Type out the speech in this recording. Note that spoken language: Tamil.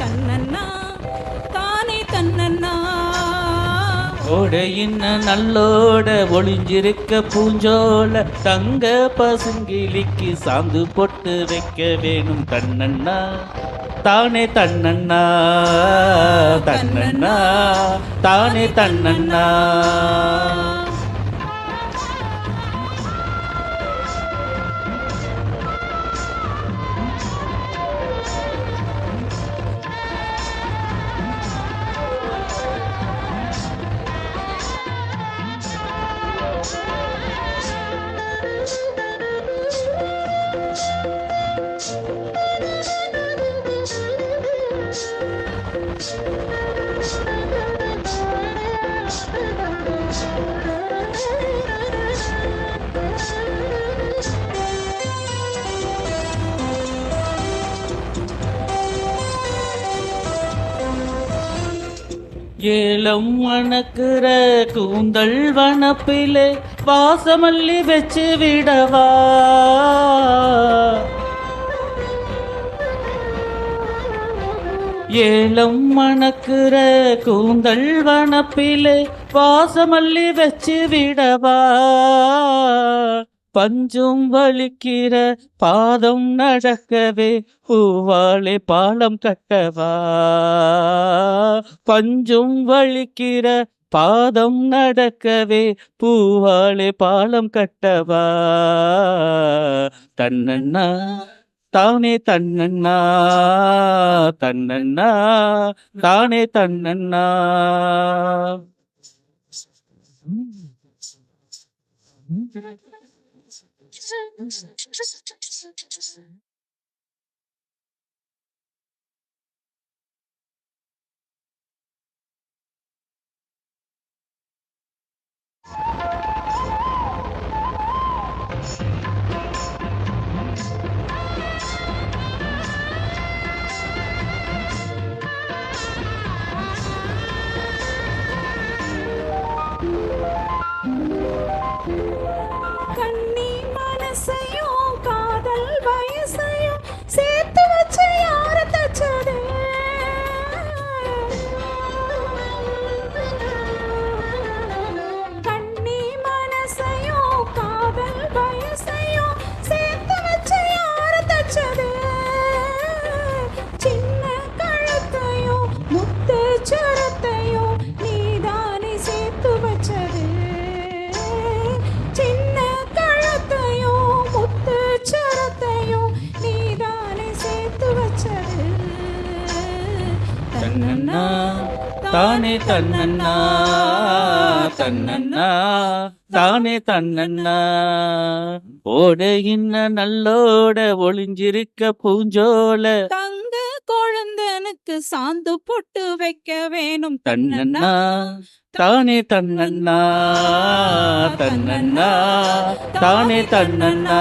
தன்னன்னா தானே தன்னன்னா. ஓடையின்ன நல்லோட ஒளிஞ்சிருக்க பூஞ்சோல தங்க பசுங்கிளிக்கு சாந்து பொட்டு வைக்க வேணும் தன்னண்ணா தானே தன்னண்ணா தன்னண்ணா தானே தன்னண்ணா. ஏலம் வணக்குற கூந்தல் வனப்பிலே வாசமல்லி வச்சு விடவா. ஏலம் மணக்குற கூந்தல் வனப்பிலே வாசமல்லி வச்சு விடவா. பஞ்சும் வலிக்கிற பாதம் நடக்கவே பூவாளே பாலம் கட்டவா. பஞ்சும் வலிக்கிற பாதம் நடக்கவே பூவாளே பாலம் கட்டவா. தன்னண்ணா தானே தன்னண்ணா தன்னண்ணா தானே தன்னண்ணா. கண்ணி மனசையும் காதல் வயசையும் சேர்த்து வச்சு யார தச்சது. கண்ணி மனசையும் காதல் வயசையும் சேர்த்து வச்சு யார தச்சது. சின்ன கழுத்தையும் முத்து சரத்தையும் நீதானே சேர்த்து வச்சது. சின்ன கழுத்தையும் முத்து சரத்தையும் நீதானே சேர்த்து வச்சது. தன்னண்ணா தானே தன்னண்ணா தன்னண்ணா தானே தன்னண்ணா. ஓடையின்ன நல்லோட ஒளிஞ்சிருக்க பூஞ்சோல தங்க குழந்தனுக்கு சாந்து பொட்டு வைக்க வேணும் தன்னண்ணா தானே தன்னண்ணா தன்னண்ணா தானே தன்னண்ணா.